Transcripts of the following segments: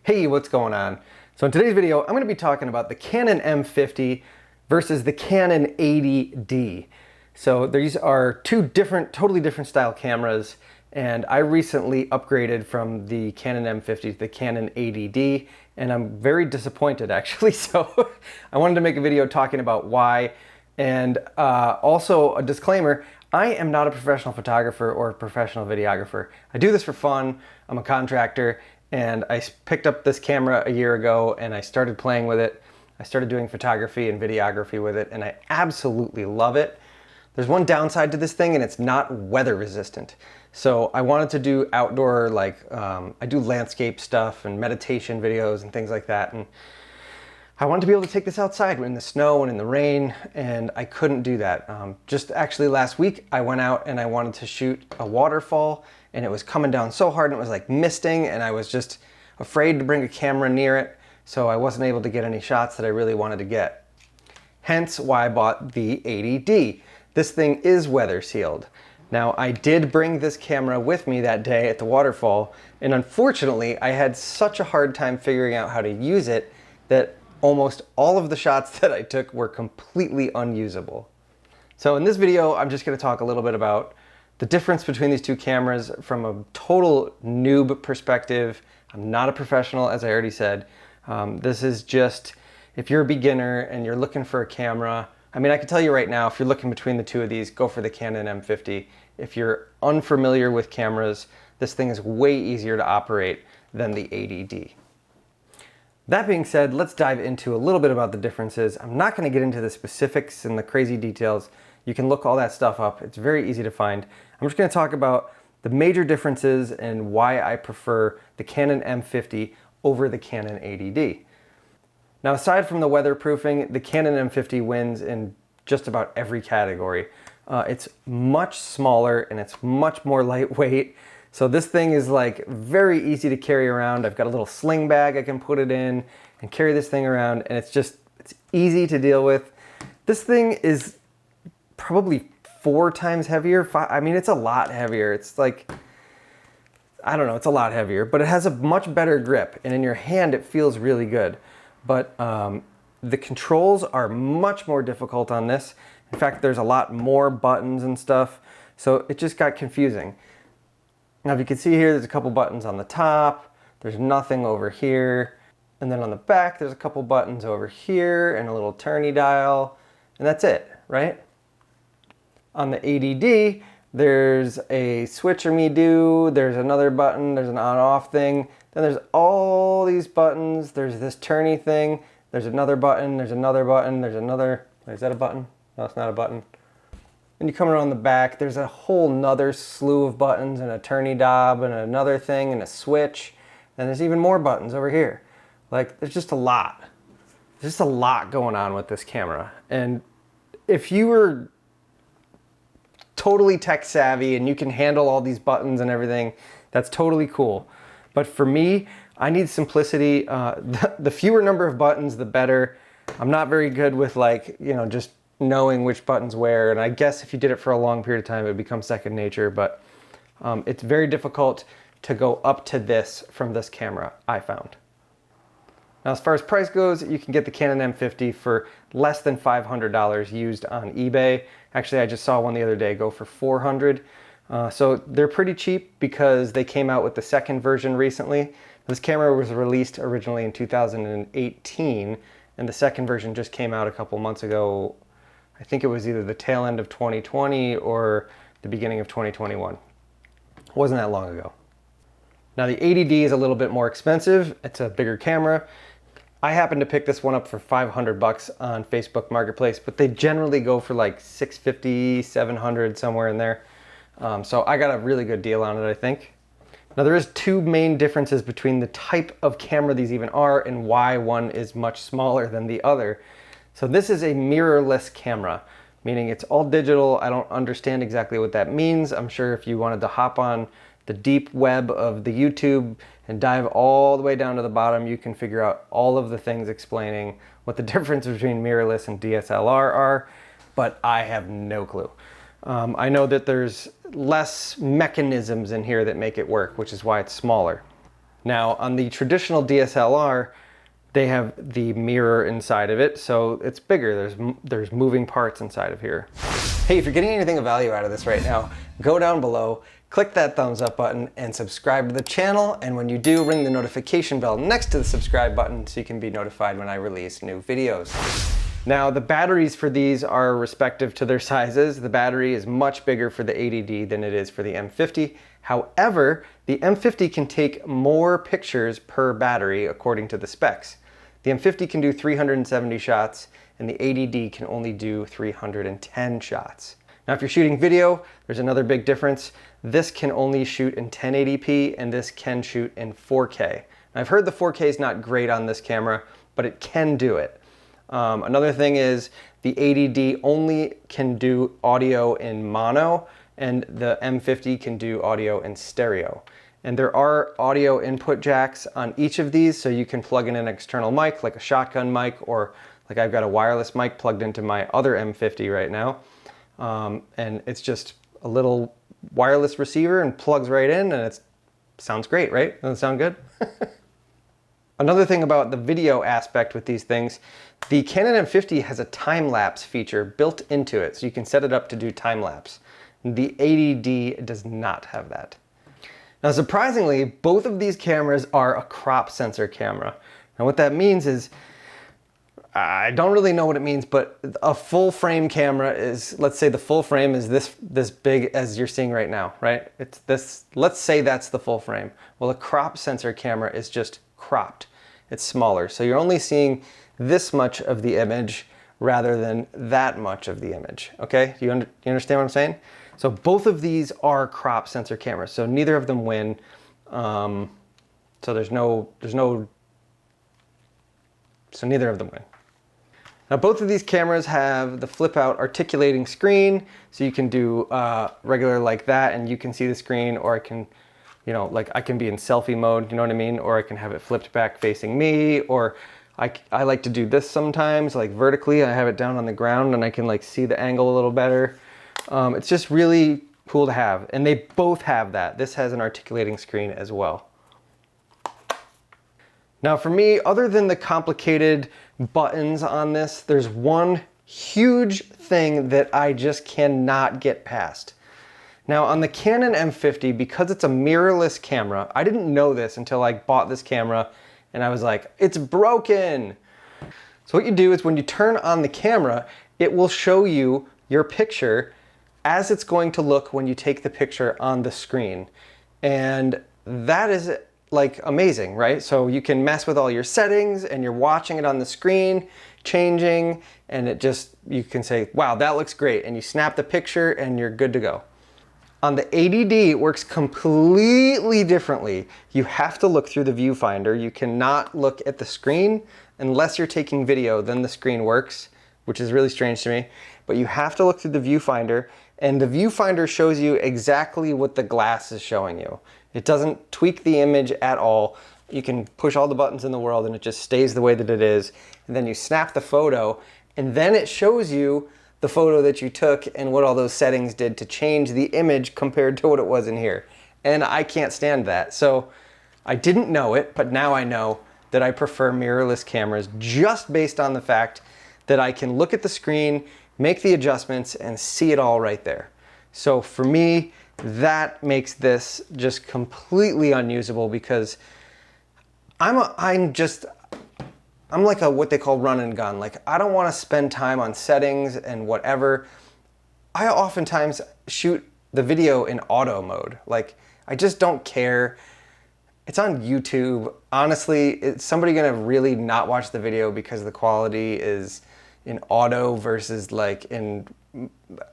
Hey, what's going on? So in today's video, I'm going to be talking about the Canon M50 versus the Canon 80D. So these are two totally different style cameras, and I recently upgraded from the Canon M50 to the Canon 80D, and I'm very disappointed actually. So I wanted to make a video talking about why, and also a disclaimer, I am not a professional photographer or a professional videographer. I do this for fun. I'm a contractor, and I picked up this camera a year ago and I started playing with it. I started doing photography and videography with it, and I absolutely love it. There's one downside to this thing, and it's not weather resistant. So I wanted to do outdoor, I do landscape stuff and meditation videos and things like that. And I wanted to be able to take this outside in the snow and in the rain, and I couldn't do that. Just actually last week, I went out and I wanted to shoot a waterfall, and it was coming down so hard and it was like misting, and I was just afraid to bring a camera near it, so I wasn't able to get any shots that I really wanted to get. Hence why I bought the 80D. This thing is weather sealed. Now, I did bring this camera with me that day at the waterfall, and unfortunately, I had such a hard time figuring out how to use it that almost all of the shots that I took were completely unusable. So in this video, I'm just going to talk a little bit about the difference between these two cameras from a total noob perspective. I'm not a professional, as I already said. This is just, if you're a beginner and you're looking for a camera, I mean, I can tell you right now, if you're looking between the two of these, go for the Canon M50. If you're unfamiliar with cameras, this thing is way easier to operate than the 80D. That being said, let's dive into a little bit about the differences. I'm not going to get into the specifics and the crazy details. You can look all that stuff up. It's very easy to find. I'm just going to talk about the major differences and why I prefer the Canon M50 over the Canon 80D. Now, aside from the weatherproofing, the Canon M50 wins in just about every category. It's much smaller and it's much more lightweight. So this thing is like very easy to carry around. I've got a little sling bag I can put it in and carry this thing around, and it's easy to deal with. This thing is probably 4 times heavier. I mean, it's a lot heavier. It's like, I don't know, it's a lot heavier, but it has a much better grip, and in your hand it feels really good. But the controls are much more difficult on this. In fact, there's a lot more buttons and stuff, so it just got confusing. Now, if you can see here, there's a couple buttons on the top, there's nothing over here, and then on the back, there's a couple buttons over here and a little turny dial, and that's it, right? On the 80D, there's a switch or me do, there's another button, there's an on-off thing, then there's all these buttons, there's this turny thing, there's another button, there's another button, there's another, is that a button? No, it's not a button. Then you come around the back, there's a whole nother slew of buttons and a turny knob and another thing and a switch, and there's even more buttons over here. Like, there's just a lot. There's just a lot going on with this camera. And if you were totally tech savvy and you can handle all these buttons and everything, that's totally cool. But for me, I need simplicity. The fewer number of buttons, the better. I'm not very good with just knowing which buttons where, and I guess if you did it for a long period of time, it would become second nature, but it's very difficult to go up to this from this camera, I found. Now, as far as price goes, you can get the Canon M50 for less than $500 used on eBay. Actually, I just saw one the other day go for $400. So they're pretty cheap because they came out with the second version recently. This camera was released originally in 2018, and the second version just came out a couple months ago. I think it was either the tail end of 2020 or the beginning of 2021. It wasn't that long ago. Now, the 80D is a little bit more expensive. It's a bigger camera. I happened to pick this one up for $500 on Facebook Marketplace, but they generally go for like $650, $700, somewhere in there. So I got a really good deal on it, I think. Now, there is 2 main differences between the type of camera these even are and why one is much smaller than the other. So this is a mirrorless camera, meaning it's all digital. I don't understand exactly what that means. I'm sure if you wanted to hop on the deep web of the YouTube and dive all the way down to the bottom, you can figure out all of the things explaining what the difference between mirrorless and DSLR are, but I have no clue. I know that there's less mechanisms in here that make it work, which is why it's smaller. Now on the traditional DSLR, they have the mirror inside of it, so it's bigger. There's moving parts inside of here. Hey, if you're getting anything of value out of this right now, go down below, click that thumbs up button, and subscribe to the channel. And when you do, ring the notification bell next to the subscribe button so you can be notified when I release new videos. Now, the batteries for these are respective to their sizes. The battery is much bigger for the 80D than it is for the M50. However, the M50 can take more pictures per battery according to the specs. The M50 can do 370 shots, and the 80D can only do 310 shots. Now, if you're shooting video, there's another big difference. This can only shoot in 1080p, and this can shoot in 4K. Now, I've heard the 4K is not great on this camera, but it can do it. Another thing is the 80D only can do audio in mono, and the M50 can do audio in stereo. And there are audio input jacks on each of these, so you can plug in an external mic, like a shotgun mic, or like I've got a wireless mic plugged into my other M50 right now. And it's just a little wireless receiver and plugs right in, and it sounds great, right? Doesn't it sound good? Another thing about the video aspect with these things, the Canon M50 has a time-lapse feature built into it, so you can set it up to do time-lapse. The 80D does not have that. Now, surprisingly, both of these cameras are a crop sensor camera. Now, what that means is, I don't really know what it means, but a full frame camera is, let's say the full frame is this big as you're seeing right now, right? It's this, let's say that's the full frame. Well, a crop sensor camera is just cropped. It's smaller. So you're only seeing this much of the image rather than that much of the image, okay? You understand what I'm saying? So both of these are crop sensor cameras, so neither of them win. So neither of them win. Now, both of these cameras have the flip out articulating screen, so you can do regular like that and you can see the screen, or I can, you know, like I can be in selfie mode, you know what I mean? Or I can have it flipped back facing me, or I like to do this sometimes, like vertically. I have it down on the ground and I can like see the angle a little better. It's just really cool to have, and they both have that. This has an articulating screen as well. Now for me, other than the complicated buttons on this, there's one huge thing that I just cannot get past. Now on the Canon M50, because it's a mirrorless camera, I didn't know this until I bought this camera and I was like, it's broken. So what you do is when you turn on the camera, it will show you your picture as it's going to look when you take the picture on the screen. And that is like amazing, right? So you can mess with all your settings and you're watching it on the screen, changing, and it just, you can say, wow, that looks great. And you snap the picture and you're good to go. On the 80D, it works completely differently. You have to look through the viewfinder. You cannot look at the screen unless you're taking video, then the screen works, which is really strange to me. But you have to look through the viewfinder, and the viewfinder shows you exactly what the glass is showing you. It doesn't tweak the image at all. You can push all the buttons in the world and it just stays the way that it is. And then you snap the photo, and then it shows you the photo that you took and what all those settings did to change the image compared to what it was in here. And I can't stand that. So I didn't know it, but now I know that I prefer mirrorless cameras just based on the fact that I can look at the screen, make the adjustments, and see it all right there. So for me, that makes this just completely unusable because I'm like a what they call run and gun. Like, I don't want to spend time on settings and whatever. I oftentimes shoot the video in auto mode. Like, I just don't care. It's on YouTube. Honestly, is somebody gonna really not watch the video because the quality is in auto versus like in,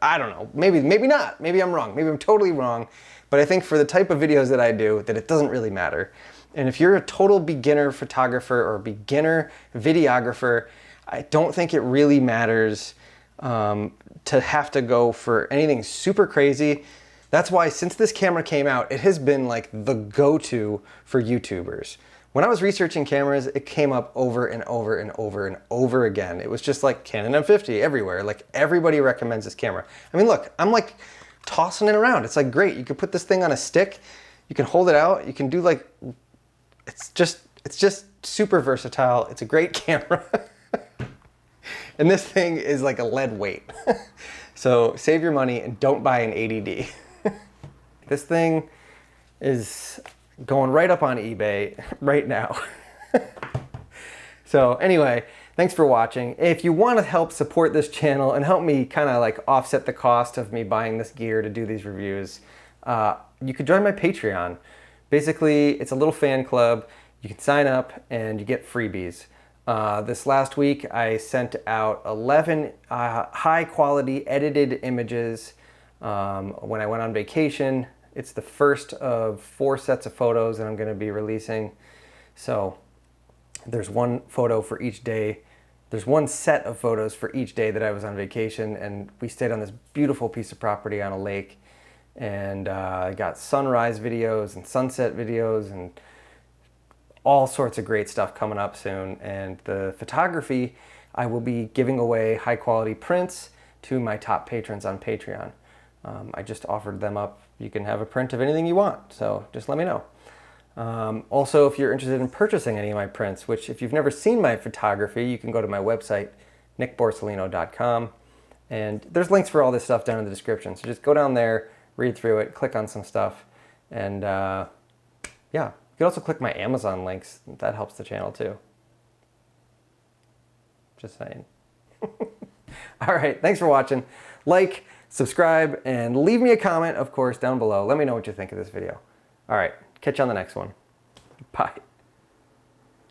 I don't know, maybe not, maybe I'm wrong, maybe I'm totally wrong, but I think for the type of videos that I do, that it doesn't really matter. And if you're a total beginner photographer or beginner videographer, I don't think it really matters to have to go for anything super crazy. That's why since this camera came out, it has been like the go-to for YouTubers. When I was researching cameras, it came up over and over and over and over again. It was just like Canon M50 everywhere. Like, everybody recommends this camera. I mean, look, I'm like tossing it around. It's like great. You can put this thing on a stick. You can hold it out. You can do like it's just super versatile. It's a great camera. And this thing is like a lead weight. So save your money and don't buy an 80D. This thing is going right up on eBay right now. So anyway, thanks for watching. If you want to help support this channel and help me kind of like offset the cost of me buying this gear to do these reviews, you could join my Patreon. Basically, it's a little fan club. You can sign up and you get freebies. This last week, I sent out 11 high quality edited images when I went on vacation. It's the first of 4 sets of photos that I'm going to be releasing. So there's one photo for each day. There's one set of photos for each day that I was on vacation, and we stayed on this beautiful piece of property on a lake, and I got sunrise videos and sunset videos and all sorts of great stuff coming up soon. And the photography, I will be giving away high quality prints to my top patrons on Patreon. I just offered them up. You can have a print of anything you want, so just let me know. Also, if you're interested in purchasing any of my prints, which if you've never seen my photography, you can go to my website, nickborsellino.com, and there's links for all this stuff down in the description. So just go down there, read through it, click on some stuff, and yeah, you can also click my Amazon links. That helps the channel too. Just saying. All right, thanks for watching. Like, subscribe, and leave me a comment, of course, down below. Let me know what you think of this video. All right. Catch you on the next one. Bye.